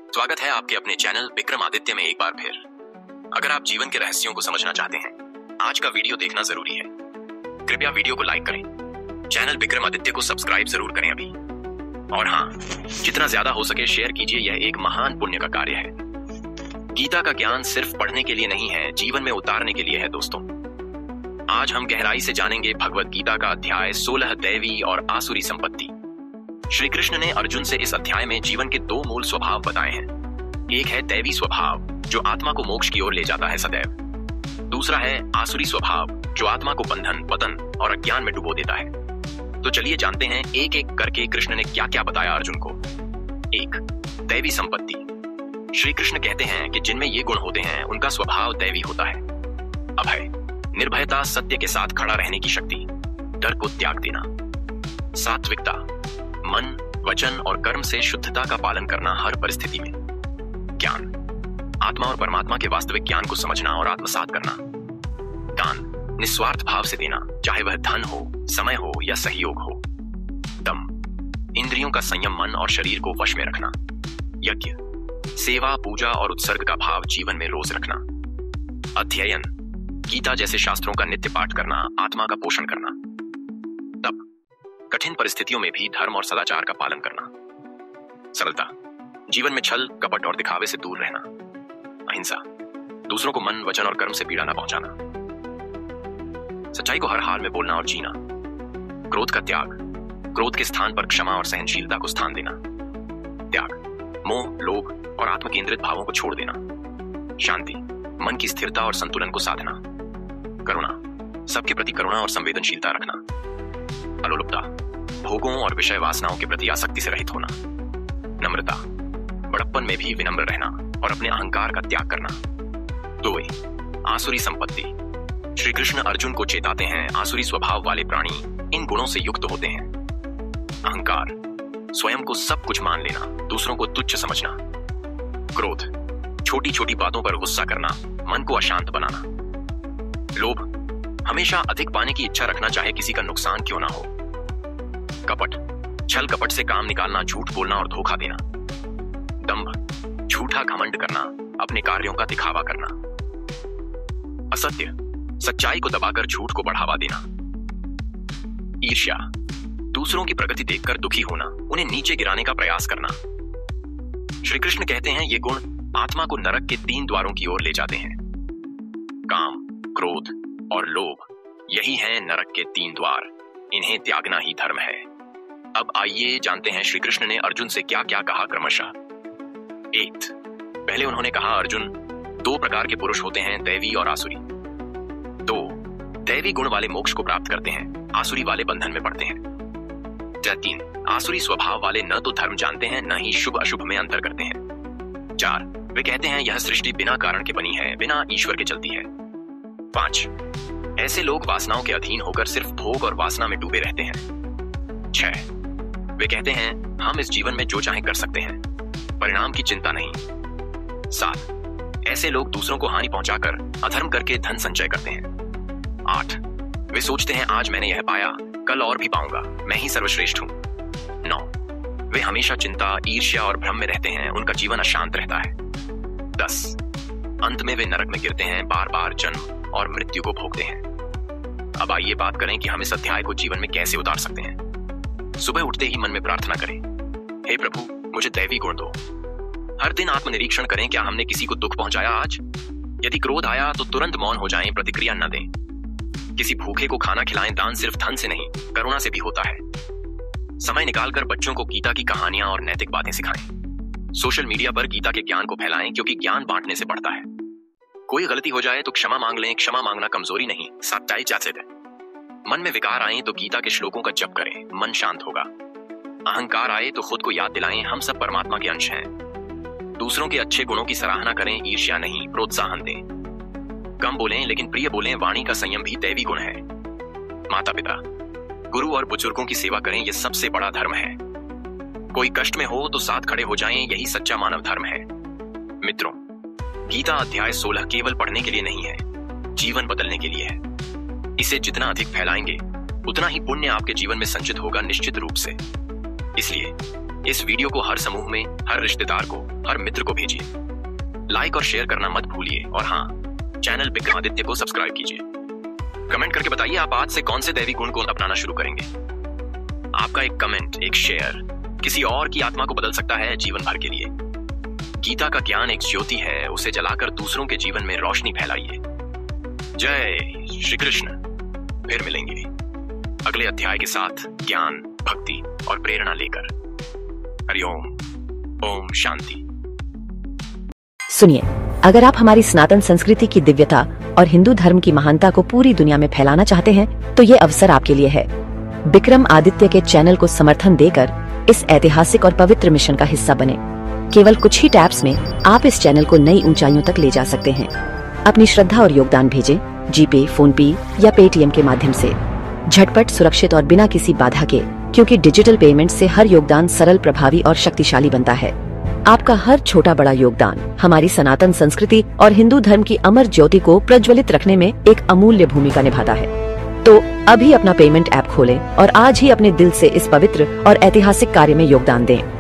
स्वागत है आपके अपने चैनल विक्रमादित्य में एक बार फिर। अगर आप जीवन के रहस्यों को समझना चाहते हैं, आज का वीडियो देखना जरूरी है। कृपया वीडियो को लाइक करें, चैनल विक्रमादित्य को सब्सक्राइब जरूर करें अभी। और हाँ, जितना ज्यादा हो सके शेयर कीजिए, यह एक महान पुण्य का कार्य है। गीता का ज्ञान सिर्फ पढ़ने के लिए नहीं है, जीवन में उतारने के लिए है दोस्तों। आज हम गहराई से जानेंगे भगवत गीता का अध्याय 16 दैवी और आसुरी संपत्ति। श्री कृष्ण ने अर्जुन से इस अध्याय में जीवन के दो मूल स्वभाव बताए हैं। एक है दैवी स्वभाव, जो आत्मा को मोक्ष की ओर ले जाता है सदैव। दूसरा है आसुरी स्वभाव, जो आत्मा को बंधन, पतन और अज्ञान में डुबो देता है। तो चलिए जानते हैं एक एक करके कृष्ण ने क्या क्या बताया अर्जुन को। 1. दैवी संपत्ति। श्री कृष्ण कहते हैं कि जिनमें ये गुण होते हैं उनका स्वभाव दैवी होता है। अभय, निर्भयता, सत्य के साथ खड़ा रहने की शक्ति, डर को त्याग देना। सात्विकता, मन, वचन और कर्म से शुद्धता का पालन करना हर परिस्थिति में। ज्ञान, आत्मा और परमात्मा के वास्तविक ज्ञान को समझना और आत्मसात करना। दान, निस्वार्थ भाव से देना, चाहे वह धन हो, समय हो या सहयोग हो। दम, इंद्रियों का संयम, मन और शरीर को वश में रखना। यज्ञ, सेवा, पूजा और उत्सर्ग का भाव जीवन में रोज रखना। अध्ययन, गीता जैसे शास्त्रों का नित्य पाठ करना, आत्मा का पोषण करना। तप, कठिन परिस्थितियों में भी धर्म और सदाचार का पालन करना। सरलता, जीवन में छल, कपट और दिखावे से दूर रहना। अहिंसा, दूसरों को मन, वचन और कर्म से पीड़ा न पहुंचाना। सच्चाई को हर हाल में बोलना और जीना। क्रोध का त्याग, क्रोध के स्थान पर क्षमा और सहनशीलता को स्थान देना। त्याग, मोह, लोभ और आत्म केंद्रित भावों को छोड़ देना। शांति, मन की स्थिरता और संतुलन को साधना। करुणा, सबके प्रति करुणा और संवेदनशीलता रखना। अलोलुपता, भोगों और विषय वासनाओं के प्रति आसक्ति से रहित होना। नम्रता, बड़प्पन में भी विनम्र रहना और अपने अहंकार का त्याग करना। 2. आसुरी संपत्ति। श्री कृष्ण अर्जुन को चेताते हैं आसुरी स्वभाव वाले प्राणी इन गुणों से युक्त होते हैं। अहंकार, स्वयं को सब कुछ मान लेना, दूसरों को तुच्छ समझना। क्रोध, छोटी छोटी बातों पर गुस्सा करना, मन को अशांत बनाना। लोभ, हमेशा अधिक पाने की इच्छा रखना, चाहे किसी का नुकसान क्यों ना हो। कपट, छल कपट से काम निकालना, झूठ बोलना और धोखा देना। दंभ, झूठा घमंड करना, अपने कार्यों का दिखावा करना। असत्य, सच्चाई को दबाकर झूठ को बढ़ावा देना। ईर्ष्या, दूसरों की प्रगति देखकर दुखी होना, उन्हें नीचे गिराने का प्रयास करना। श्री कृष्ण कहते हैं ये गुण आत्मा को नरक के 3 द्वारों की ओर ले जाते हैं। काम, क्रोध और लोभ, यही हैं नरक के 3 द्वार। इन्हें त्यागना ही धर्म है। अब आइए जानते हैं श्री कृष्ण ने अर्जुन से क्या क्या कहा क्रमशः। 1. पहले उन्होंने कहा अर्जुन, 2 प्रकार के पुरुष होते हैं, दैवी और आसुरी। 2. दैवी गुण वाले मोक्ष को प्राप्त करते हैं, आसुरी वाले बंधन में पड़ते हैं। 3. आसुरी स्वभाव वाले न तो धर्म जानते हैं, न ही शुभ अशुभ में अंतर करते हैं। 4. वे कहते हैं यह सृष्टि बिना कारण के बनी है, बिना ईश्वर के चलती है। 5. ऐसे लोग वासनाओं के अधीन होकर सिर्फ भोग और वासना में डूबे रहते हैं। 6. वे कहते हैं हम इस जीवन में जो चाहें कर सकते हैं, परिणाम की चिंता नहीं। 7. ऐसे लोग दूसरों को हानि पहुंचाकर अधर्म करके धन संचय करते हैं। 8. वे सोचते हैं आज मैंने यह पाया, कल और भी पाऊंगा, मैं ही सर्वश्रेष्ठ हूं। 9. वे हमेशा चिंता, ईर्ष्या और भ्रम में रहते हैं, उनका जीवन अशांत रहता है। 10. अंत में वे नरक में गिरते हैं, बार बार जन्म और मृत्यु को भोगते हैं। अब आइए बात करें कि हम इस अध्याय को जीवन में कैसे उतार सकते हैं। सुबह उठते ही मन में प्रार्थना करें, हे प्रभु मुझे दैवी गुण दो। हर दिन आत्मनिरीक्षण करें, क्या हमने किसी को दुख पहुंचाया आज? यदि क्रोध आया तो तुरंत मौन हो जाएं, प्रतिक्रिया न दें। किसी भूखे को खाना खिलाएं, दान सिर्फ धन से नहीं, करुणा से भी होता है। समय निकालकर बच्चों को गीता की कहानियां और नैतिक बातें सिखाएं। सोशल मीडिया पर गीता के ज्ञान को फैलाएं, क्योंकि ज्ञान बांटने से बढ़ता है। कोई गलती हो जाए तो क्षमा मांग लें, क्षमा मांगना कमजोरी नहीं, सच्चाई जायज है। मन में विकार आए तो गीता के श्लोकों का जप करें, मन शांत होगा। अहंकार आए तो खुद को याद दिलाएं, हम सब परमात्मा के अंश हैं। दूसरों के अच्छे गुणों की सराहना करें, ईर्ष्या नहीं, प्रोत्साहन दें। कम बोलें लेकिन प्रिय बोलें, वाणी का संयम भी दैवी गुण है। माता पिता, गुरु और बुजुर्गों की सेवा करें, यह सबसे बड़ा धर्म है। कोई कष्ट में हो तो साथ खड़े हो जाएं, यही सच्चा मानव धर्म है। मित्रों, गीता अध्याय 16 केवल पढ़ने के लिए नहीं है, जीवन बदलने के लिए है। इसे जितना अधिक फैलाएंगे उतना ही पुण्य आपके जीवन में संचित होगा, निश्चित रूप से। इसलिए इस वीडियो को हर समूह में, हर रिश्तेदार को, हर मित्र को भेजिए। लाइक और शेयर करना मत भूलिए और हाँ, चैनल विक्रमादित्य को सब्सक्राइब कीजिए। कमेंट करके बताइए आप आज से कौन से दैवी गुण को अपनाना शुरू करेंगे। आपका एक कमेंट, एक शेयर किसी और की आत्मा को बदल सकता है जीवन भर के लिए। गीता का ज्ञान एक ज्योति है, उसे जलाकर दूसरों के जीवन में रोशनी फैलाइए। जय श्री कृष्ण। फिर मिलेंगे अगले अध्याय के साथ, ज्ञान, भक्ति और प्रेरणा लेकर। हरिओम। ओम शांति। सुनिए, अगर आप हमारी सनातन संस्कृति की दिव्यता और हिंदू धर्म की महानता को पूरी दुनिया में फैलाना चाहते हैं, तो ये अवसर आपके लिए है। विक्रम आदित्य के चैनल को समर्थन देकर इस ऐतिहासिक और पवित्र मिशन का हिस्सा बने। केवल कुछ ही टैप्स में आप इस चैनल को नई ऊंचाइयों तक ले जा सकते हैं। अपनी श्रद्धा और योगदान भेजें जीपे, फोनपे या पेटीएम के माध्यम से, झटपट, सुरक्षित और बिना किसी बाधा के, क्योंकि डिजिटल पेमेंट से हर योगदान सरल, प्रभावी और शक्तिशाली बनता है। आपका हर छोटा बड़ा योगदान हमारी सनातन संस्कृति और हिंदू धर्म की अमर ज्योति को प्रज्वलित रखने में एक अमूल्य भूमिका निभाता है। तो अभी अपना पेमेंट ऐप खोलें और आज ही अपने दिल से इस पवित्र और ऐतिहासिक कार्य में योगदान दें।